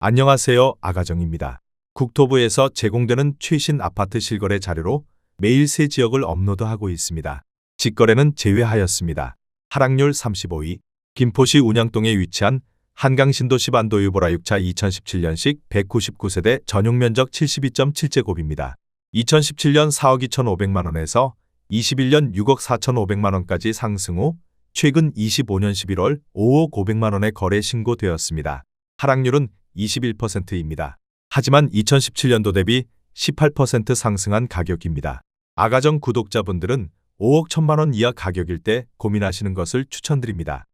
안녕하세요. 아가정입니다. 국토부에서 제공되는 최신 아파트 실거래 자료로 매일 새 지역을 업로드하고 있습니다. 직거래는 제외하였습니다. 하락률 35위. 김포시 운양동에 위치한 한강신도시 반도유보라 6차 2017년식 199세대 전용면적 72.7제곱입니다. 2017년 4억 2,500만원에서 21년 6억 4,500만원까지 상승 후 최근 25년 11월 5억 500만원에 거래 신고되었습니다. 하락률은 21%입니다. 하지만 2017년도 대비 18% 상승한 가격입니다. 아가정 구독자분들은 5억 1천만원 이하 가격일 때 고민하시는 것을 추천드립니다.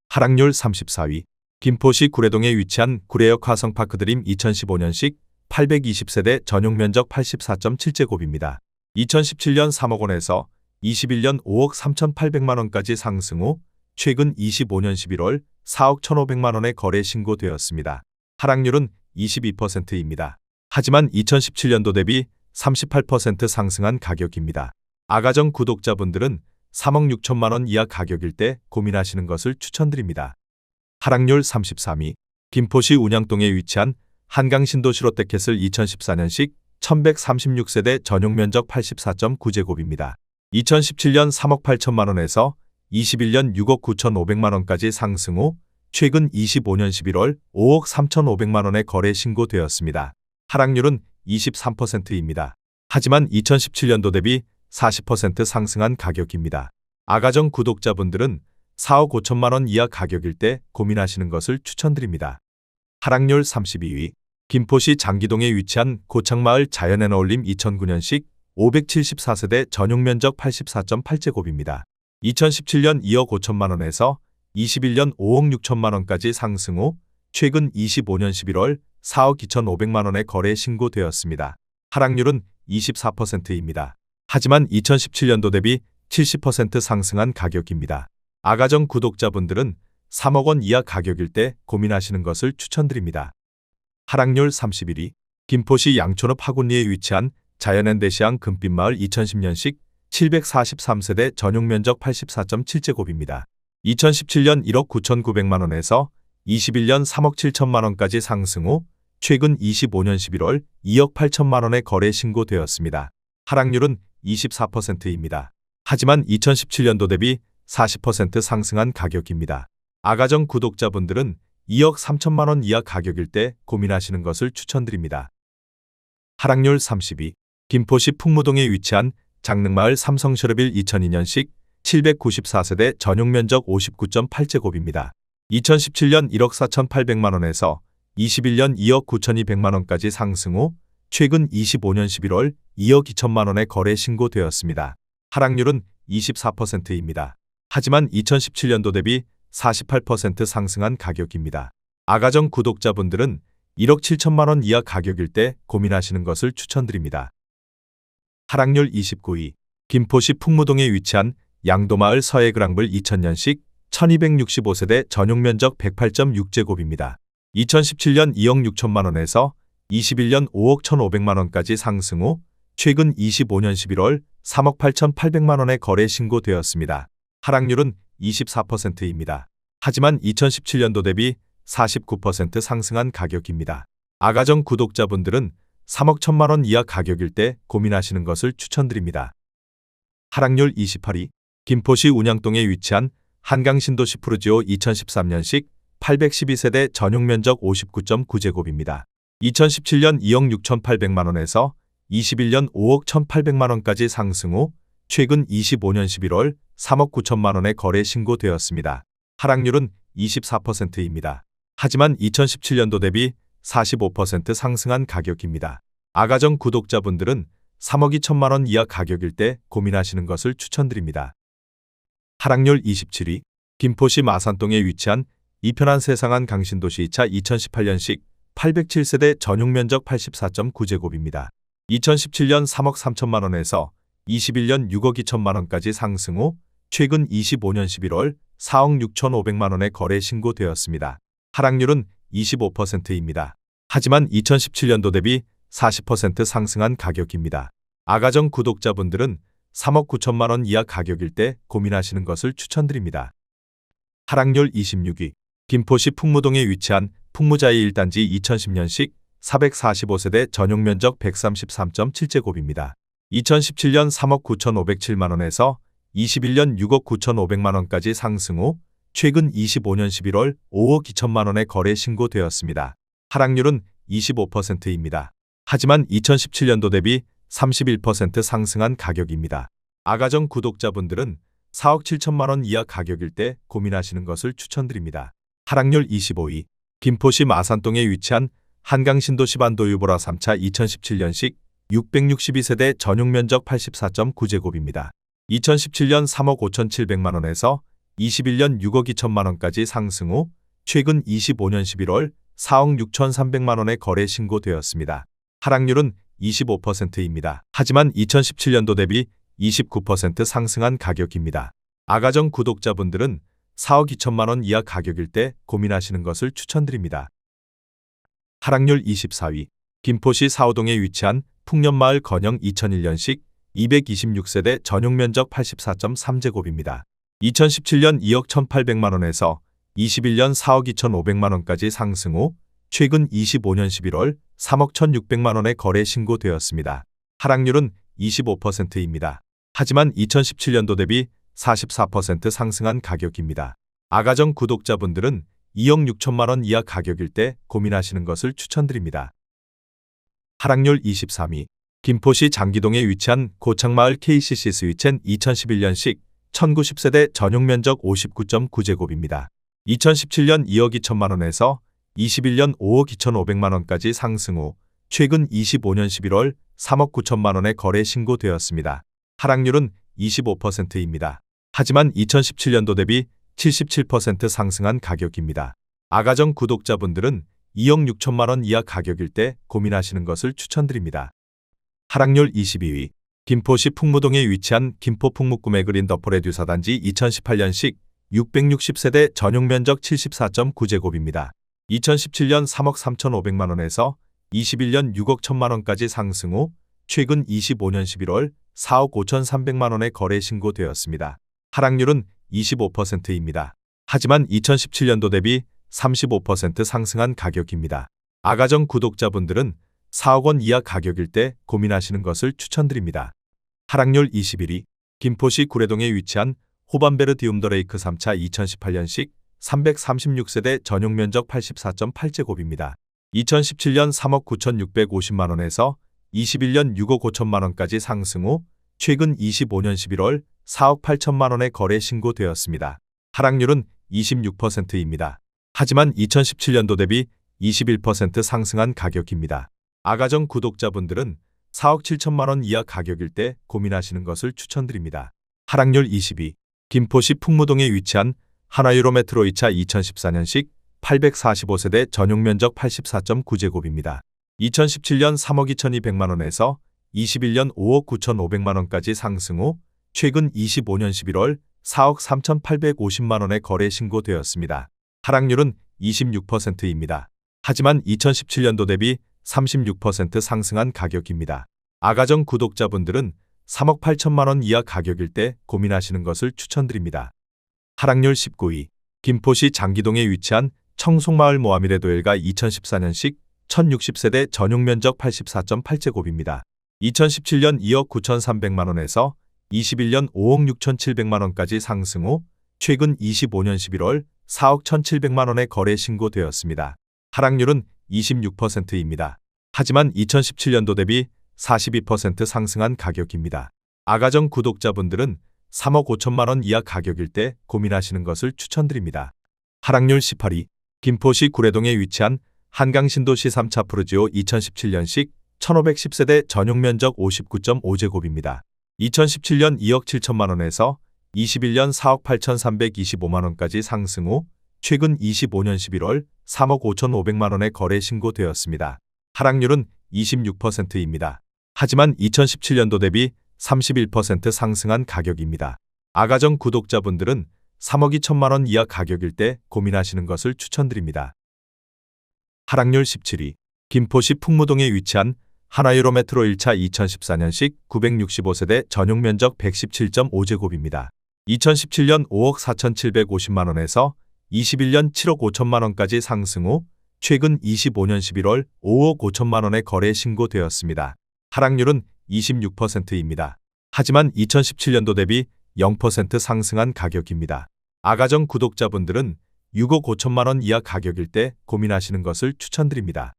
하락률 34위. 김포시 구례동에 위치한 구례역 화성파크드림 2015년식 820세대 전용면적 84.7제곱입니다. 2017년 3억 원에서 21년 5억 3,800만원까지 상승 후 최근 25년 11월 4억 1,500만원에 거래 신고되었습니다. 하락률은 22%입니다. 하지만 2017년도 대비 38% 상승한 가격입니다. 아가정 구독자분들은 3억 6천만원 이하 가격일 때 고민하시는 것을 추천드립니다. 하락률 33위. 김포시 운양동에 위치한 한강신도시 롯데캐슬 2014년식 1136세대 전용면적 84.9제곱입니다. 2017년 3억 8천만원에서 21년 6억 9,500만원까지 상승 후 최근 25년 11월 5억 3,500만원에 거래 신고되었습니다. 하락률은 23%입니다. 하지만 2017년도 대비 40% 상승한 가격입니다. 아가정 구독자분들은 4억 5천만원 이하 가격일 때 고민하시는 것을 추천드립니다. 하락률 32위. 김포시 장기동에 위치한 고창마을 자연에너울림 2009년식 574세대 전용면적 84.8제곱입니다. 2017년 2억 5천만원에서 21년 5억 6천만원까지 상승 후 최근 25년 11월 4억 2,500만원에 거래 신고되었습니다. 하락률은 24%입니다. 하지만 2017년도 대비 70% 상승한 가격입니다. 아가정 구독자분들은 3억 원 이하 가격일 때 고민하시는 것을 추천드립니다. 하락률 31위. 김포시 양촌읍 하군리에 위치한 자연앤대시양 금빛마을 2010년식 743세대 전용면적 84.7제곱입니다. 2017년 1억 9,900만원에서 21년 3억 7천만원까지 상승 후 최근 25년 11월 2억 8천만원에 거래 신고되었습니다. 하락률은 24%입니다. 하지만 2017년도 대비 40% 상승한 가격입니다. 아가정 구독자분들은 2억 3천만원 이하 가격일 때 고민하시는 것을 추천드립니다. 하락률 30위. 김포시 풍무동에 위치한 장릉마을 삼성셔르빌 2002년식 794세대 전용면적 59.8제곱입니다. 2017년 1억 4,800만원에서 21년 2억 9,200만원까지 상승 후 최근 25년 11월 2억 2천만원에 거래 신고되었습니다. 하락률은 24%입니다. 하지만 2017년도 대비 48% 상승한 가격입니다. 아가정 구독자분들은 1억 7천만원 이하 가격일 때 고민하시는 것을 추천드립니다. 하락률 29위. 김포시 풍무동에 위치한 양도마을 서해그랑블 2000년식 1265세대 전용면적 108.6제곱입니다. 2017년 2억 6천만원에서 21년 5억 1,500만원까지 상승 후 최근 25년 11월 3억 8,800만원에 거래 신고되었습니다. 하락률은 24%입니다. 하지만 2017년도 대비 49% 상승한 가격입니다. 아가정 구독자분들은 3억 1천만원 이하 가격일 때 고민하시는 것을 추천드립니다. 하락률 28위. 김포시 운양동에 위치한 한강신도시 푸르지오 2013년식 812세대 전용면적 59.9제곱입니다. 2017년 2억 6,800만원에서 21년 5억 1,800만원까지 상승 후 최근 25년 11월 3억 9천만원에 거래 신고되었습니다. 하락률은 24%입니다. 하지만 2017년도 대비 45% 상승한 가격입니다. 아가정 구독자분들은 3억 2천만원 이하 가격일 때 고민하시는 것을 추천드립니다. 하락률 27위. 김포시 마산동에 위치한 이편한 세상한 강신도시 2차 2018년식 807세대 전용면적 84.9제곱입니다. 2017년 3억 3천만원에서 21년 6억 2천만원까지 상승 후 최근 25년 11월 4억 6,500만원에 거래 신고되었습니다. 하락률은 25%입니다. 하지만 2017년도 대비 40% 상승한 가격입니다. 아가정 구독자분들은 3억 9천만원 이하 가격일 때 고민하시는 것을 추천드립니다. 하락률 26위. 김포시 풍무동에 위치한 풍무자이 1단지 2010년식 445세대 전용 면적 133.7제곱입니다. 2017년 3억 9,507만원에서 21년 6억 9,500만원까지 상승 후 최근 25년 11월 5억 2천만원에 거래 신고되었습니다. 하락률은 25%입니다. 하지만 2017년도 대비 31% 상승한 가격입니다. 아가정 구독자분들은 4억 7천만원 이하 가격일 때 고민하시는 것을 추천드립니다. 하락률 25위. 김포시 마산동에 위치한 한강신도시 반도유보라 3차 2017년식 662세대 전용 면적 84.9제곱입니다. 2017년 3억 5,700만원에서 21년 6억 2천만원까지 상승 후 최근 25년 11월 4억 6,300만원에 거래 신고되었습니다. 하락률은 25%입니다. 하지만 2017년도 대비 29% 상승한 가격입니다. 아가정 구독자분들은 4억 2천만원 이하 가격일 때 고민하시는 것을 추천드립니다. 하락률 24위. 김포시 사호동에 위치한 풍년마을 건영 2001년식 226세대 전용 면적 84.3제곱입니다. 2017년 2억 1,800만원에서 21년 4억 2,500만원까지 상승 후 최근 25년 11월 3억 1,600만원에 거래 신고되었습니다. 하락률은 25%입니다. 하지만 2017년도 대비 44% 상승한 가격입니다. 아가정 구독자분들은 2억 6천만원 이하 가격일 때 고민하시는 것을 추천드립니다. 하락률 23위. 김포시 장기동에 위치한 고창마을 KCC 스위첸 2011년식 1090세대 전용 면적 59.9제곱입니다. 2017년 2억 2천만원에서 21년 5억 2,500만원까지 상승 후 최근 25년 11월 3억 9천만원에 거래 신고되었습니다. 하락률은 25%입니다. 하지만 2017년도 대비 77% 상승한 가격입니다. 아가정 구독자분들은 2억 6천만원 이하 가격일 때 고민하시는 것을 추천드립니다. 하락률 22위. 김포시 풍무동에 위치한 김포 풍무꿈의 그린 더포레듀 4단지 2018년식 660세대 전용 면적 74.9제곱입니다. 2017년 3억 3,500만원에서 21년 6억 1천만원까지 상승 후 최근 25년 11월 4억 5,300만원에 거래 신고되었습니다. 하락률은 25%입니다. 하지만 2017년도 대비 35% 상승한 가격입니다. 아가정 구독자분들은 4억 원 이하 가격일 때 고민하시는 것을 추천드립니다. 하락률 21위. 김포시 구례동에 위치한 호반베르디움더레이크 3차 2018년식 336세대 전용 면적 84.8제곱입니다. 2017년 3억 9,650만원에서 21년 6억 5천만원까지 상승 후 최근 25년 11월 4억 8천만원에 거래 신고되었습니다. 하락률은 26%입니다. 하지만 2017년도 대비 21% 상승한 가격입니다. 아가정 구독자분들은 4억 7천만원 이하 가격일 때 고민하시는 것을 추천드립니다. 하락률 22. 김포시 풍무동에 위치한 한화유로메트로 2차 2014년식 845세대 전용 면적 84.9제곱입니다. 2017년 3억 2,200만원에서 21년 5억 9,500만원까지 상승 후 최근 25년 11월 4억 3,850만원에 거래 신고되었습니다. 하락률은 26%입니다. 하지만 2017년도 대비 36% 상승한 가격입니다. 아가정 구독자분들은 3억 8천만원 이하 가격일 때 고민하시는 것을 추천드립니다. 하락률 19위. 김포시 장기동에 위치한 청송마을 모하미레도엘가 2014년식 1060세대 전용 면적 84.8제곱입니다. 2017년 2억 9,300만원에서 21년 5억 6,700만원까지 상승 후 최근 25년 11월 4억 1,700만원에 거래 신고되었습니다. 하락률은 26%입니다. 하지만 2017년도 대비 42% 상승한 가격입니다. 아가정 구독자분들은 3억 5천만원 이하 가격일 때 고민하시는 것을 추천드립니다. 하락률 18위. 김포시 구례동에 위치한 한강신도시 3차 푸르지오 2017년식 1510세대 전용 면적 59.5제곱입니다. 2017년 2억 7천만원에서 21년 4억 8,325만원까지 상승 후 최근 25년 11월 3억 5,500만원에 거래 신고되었습니다. 하락률은 26%입니다. 하지만 2017년도 대비 31% 상승한 가격입니다. 아가정 구독자분들은 3억 2천만원 이하 가격일 때 고민하시는 것을 추천드립니다. 하락률 17위. 김포시 풍무동에 위치한 한화유로메트로 1차 2014년식 965세대 전용 면적 117.5제곱입니다. 2017년 5억 4,750만원에서 21년 7억 5천만원까지 상승 후 최근 25년 11월 5억 5천만 원의 거래 신고되었습니다. 하락률은 26%입니다. 하지만 2017년도 대비 0% 상승한 가격입니다. 아가정 구독자분들은 6억 5천만 원 이하 가격일 때 고민하시는 것을 추천드립니다.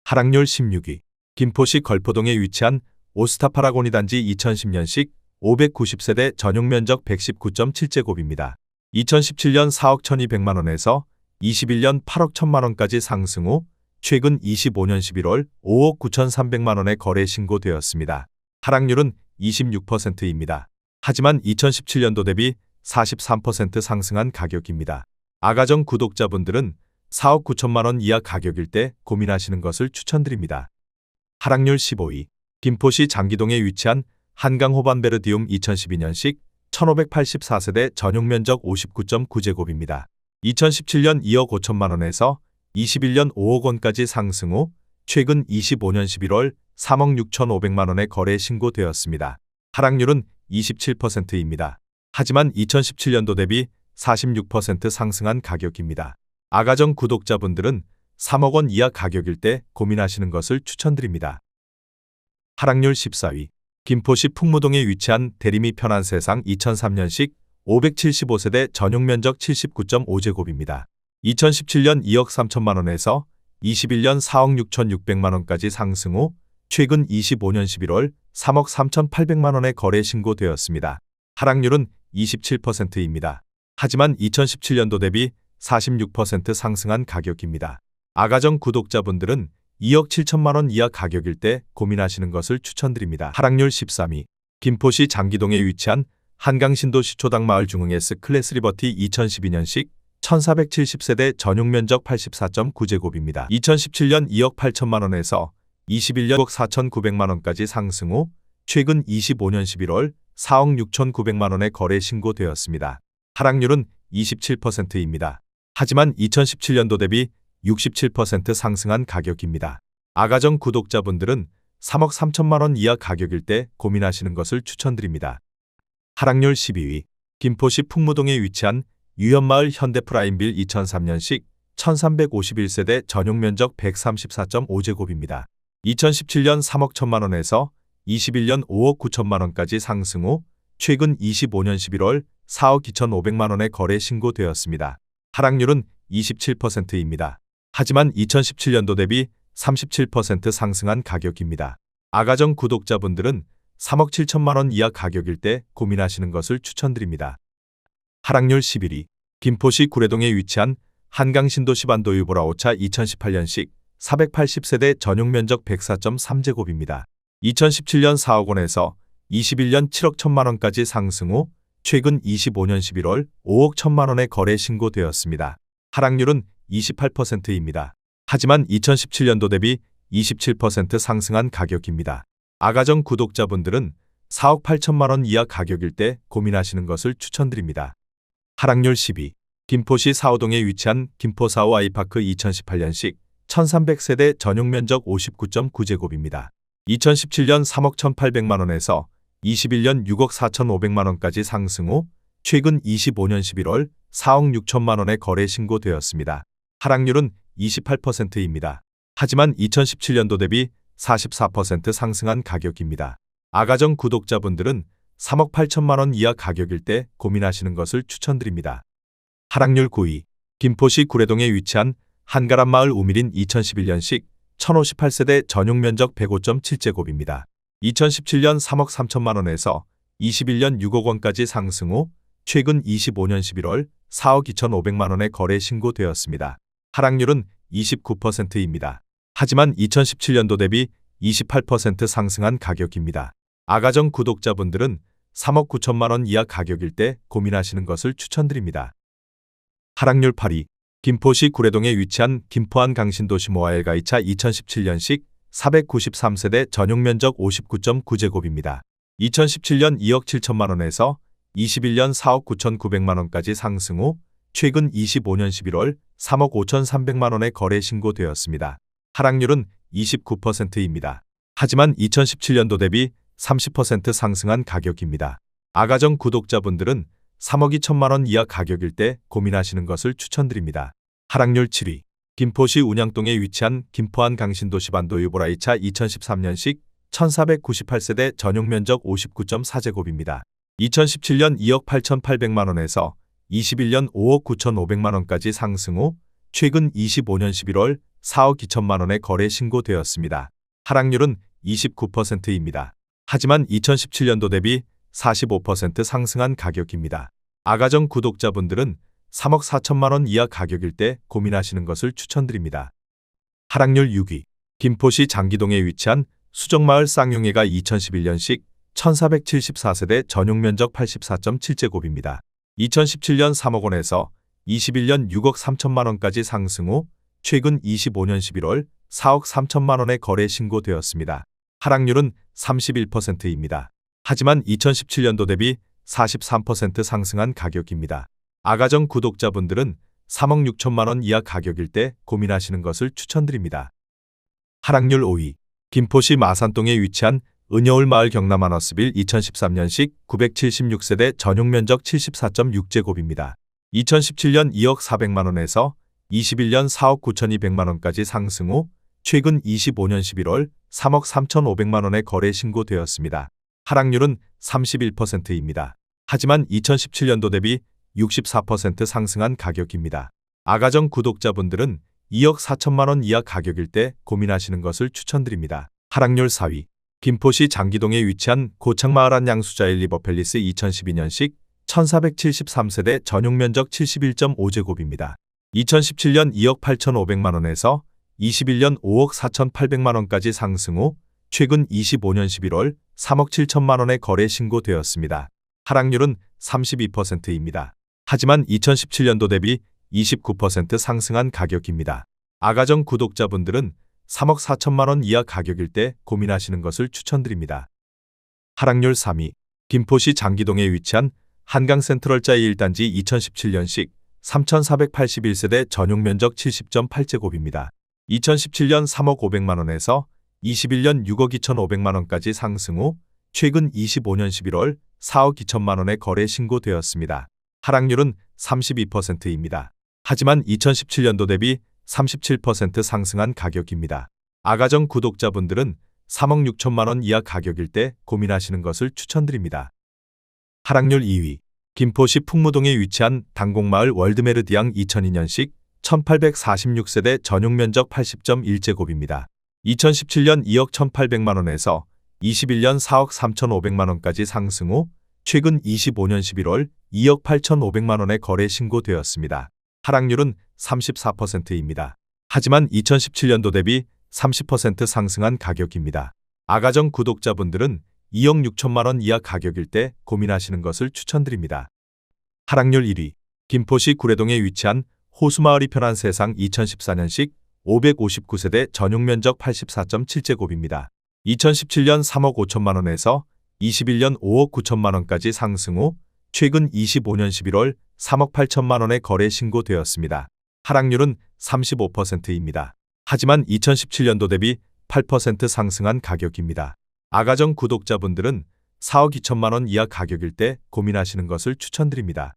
하락률 16위. 김포시 걸포동에 위치한 오스타 파라고니 단지 2010년식 590세대 전용 면적 119.7제곱입니다. 2017년 4억 1200만 원에서 21년 8억 1000만 원까지 상승 후 최근 25년 11월 5억 9300만 원에 거래 신고되었습니다. 하락률은 26%입니다. 하지만 2017년도 대비 43% 상승한 가격입니다. 아가정 구독자분들은 4억 9천만 원 이하 가격일 때 고민하시는 것을 추천드립니다. 하락률 15위. 김포시 장기동에 위치한 한강 호반베르디움 2012년식 1584세대 전용 면적 59.9제곱입니다. 2017년 2억 5천만 원에서 21년 5억 원까지 상승 후 최근 25년 11월 3억 6,500만 원에 거래 신고되었습니다. 하락률은 27%입니다. 하지만 2017년도 대비 46% 상승한 가격입니다. 아가정 구독자분들은 3억 원 이하 가격일 때 고민하시는 것을 추천드립니다. 하락률 14위. 김포시 풍무동에 위치한 대리미 편안세상 2003년식 575세대 전용 면적 79.5제곱입니다. 2017년 2억 3천만 원에서 21년 4억 6,600만 원까지 상승 후 최근 25년 11월 3억 3,800만 원에 거래 신고되었습니다. 하락률은 27%입니다. 하지만 2017년도 대비 46% 상승한 가격입니다. 아가정 구독자분들은 2억 7천만 원 이하 가격일 때 고민하시는 것을 추천드립니다. 하락률 13위. 김포시 장기동에 위치한 한강신도시 초당마을 중흥S 클래스 리버티 2012년식 1470세대 전용 면적 84.9제곱입니다. 2017년 2억 8천만 원에서 21년 5억 4,900만 원까지 상승 후 최근 25년 11월 4억 6,900만 원에 거래 신고되었습니다. 하락률은 27%입니다. 하지만 2017년도 대비 67% 상승한 가격입니다. 아가정 구독자분들은 3억 3천만 원 이하 가격일 때 고민하시는 것을 추천드립니다. 하락률 12위. 김포시 풍무동에 위치한 유현마을 현대프라임빌 2003년식 1351세대 전용 면적 134.5제곱입니다. 2017년 3억 1천만 원에서 21년 5억 9천만 원까지 상승 후 최근 25년 11월 4억 2,500만 원에 거래 신고되었습니다. 하락률은 27%입니다. 하지만 2017년도 대비 37% 상승한 가격입니다. 아가정 구독자분들은 3억 7천만 원 이하 가격일 때 고민하시는 것을 추천드립니다. 하락률 11위. 김포시 구례동에 위치한 한강신도시반도유보라 오차 2018년식 480세대 전용 면적 104.3제곱입니다. 2017년 4억 원에서 21년 7억 1천만 원까지 상승 후 최근 25년 11월 5억 1천만 원에 거래 신고되었습니다. 하락률은 28%입니다. 하지만 2017년도 대비 27% 상승한 가격입니다. 아가정 구독자분들은 4억 8천만 원 이하 가격일 때 고민하시는 것을 추천드립니다. 하락률 10위. 김포시 사호동에 위치한 김포사호 아이파크 2018년식 1300세대 전용 면적 59.9제곱입니다. 2017년 3억 1,800만 원에서 21년 6억 4,500만 원까지 상승 후 최근 25년 11월 4억 6천만 원에 거래 신고되었습니다. 하락률은 28%입니다. 하지만 2017년도 대비 44% 상승한 가격입니다. 아가정 구독자분들은 3억 8천만 원 이하 가격일 때 고민하시는 것을 추천드립니다. 하락률 9위. 김포시 구례동에 위치한 한가람마을 우미린 2011년식 1058세대 전용 면적 105.7제곱입니다. 2017년 3억 3천만 원에서 21년 6억 원까지 상승 후 최근 25년 11월 4억 2,500만 원에 거래 신고되었습니다. 하락률은 29%입니다. 하지만 2017년도 대비 28% 상승한 가격입니다. 아가정 구독자분들은 3억 9천만 원 이하 가격일 때 고민하시는 것을 추천드립니다. 하락률 8위. 김포시 구례동에 위치한 김포한 강신도시 모아엘가이차 2017년식 493세대 전용 면적 59.9제곱입니다. 2017년 2억 7천만 원에서 21년 4억 9,900만 원까지 상승 후 최근 25년 11월 3억 5,300만 원에 거래 신고되었습니다. 하락률은 29%입니다. 하지만 2017년도 대비 30% 상승한 가격입니다. 아가정 구독자분들은 3억 2천만 원 이하 가격일 때 고민하시는 것을 추천드립니다. 하락률 7위. 김포시 운양동에 위치한 김포한 강신도시 반도 유보라이차 2013년식 1498세대 전용 면적 59.4제곱입니다. 2017년 2억 8,800만 원에서 21년 5억 9,500만 원까지 상승 후 최근 25년 11월 4억 2천만 원에 거래 신고되었습니다. 하락률은 29%입니다. 하지만 2017년도 대비 45% 상승한 가격입니다. 아가정 구독자분들은 3억 4천만 원 이하 가격일 때 고민하시는 것을 추천드립니다. 하락률 6위. 김포시 장기동에 위치한 수정마을 쌍용회가 2011년식 1474세대 전용 면적 84.7제곱입니다. 2017년 3억 원에서 21년 6억 3천만 원까지 상승 후 최근 25년 11월 4억 3천만 원에 거래 신고되었습니다. 하락률은 31%입니다. 하지만 2017년도 대비 43% 상승한 가격입니다. 아가정 구독자분들은 3억 6천만 원 이하 가격일 때 고민하시는 것을 추천드립니다. 하락률 5위. 김포시 마산동에 위치한 은여울마을 경남하너스빌 2013년식 976세대 전용 면적 74.6제곱입니다. 2017년 2억 400만 원에서 21년 4억 9,200만 원까지 상승 후 최근 25년 11월 3억 3,500만 원에 거래 신고되었습니다. 하락률은 31%입니다. 하지만 2017년도 대비 64% 상승한 가격입니다. 아가정 구독자분들은 2억 4천만 원 이하 가격일 때 고민하시는 것을 추천드립니다. 하락률 4위. 김포시 장기동에 위치한 고창마을 한양수자일 리버팰리스 2012년식 1473세대 전용 면적 71.5제곱입니다. 2017년 2억 8,500만 원에서 21년 5억 4,800만 원까지 상승 후 최근 25년 11월 3억 7천만 원에 거래 신고되었습니다. 하락률은 32%입니다. 하지만 2017년도 대비 29% 상승한 가격입니다. 아가정 구독자분들은 3억 4천만 원 이하 가격일 때 고민하시는 것을 추천드립니다. 하락률 3위. 김포시 장기동에 위치한 한강센트럴자이 1단지 2017년식 3481세대 전용 면적 70.8제곱입니다. 2017년 3억 500만 원에서 21년 6억 2,500만 원까지 상승 후 최근 25년 11월 4억 2천만 원에 거래 신고되었습니다. 하락률은 32%입니다. 하지만 2017년도 대비 37% 상승한 가격입니다. 아가정 구독자분들은 3억 6천만 원 이하 가격일 때 고민하시는 것을 추천드립니다. 하락률 2위. 김포시 풍무동에 위치한 당곡마을 월드메르디앙 2002년식 1846세대 전용 면적 80.1제곱입니다. 2017년 2억 1,800만 원에서 21년 4억 3,500만 원까지 상승 후 최근 25년 11월 2억 8,500만 원에 거래 신고되었습니다. 하락률은 34%입니다. 하지만 2017년도 대비 30% 상승한 가격입니다. 아가정 구독자분들은 2억 6천만 원 이하 가격일 때 고민하시는 것을 추천드립니다. 하락률 1위. 김포시 구례동에 위치한 호수마을이 편한 세상 2014년식 559세대 전용 면적 84.7제곱입니다. 2017년 3억 5천만 원에서 21년 5억 9천만 원까지 상승 후 최근 25년 11월 3억 8천만 원에 거래 신고되었습니다. 하락률은 35%입니다. 하지만 2017년도 대비 8% 상승한 가격입니다. 아가정 구독자분들은 4억 2천만 원 이하 가격일 때 고민하시는 것을 추천드립니다.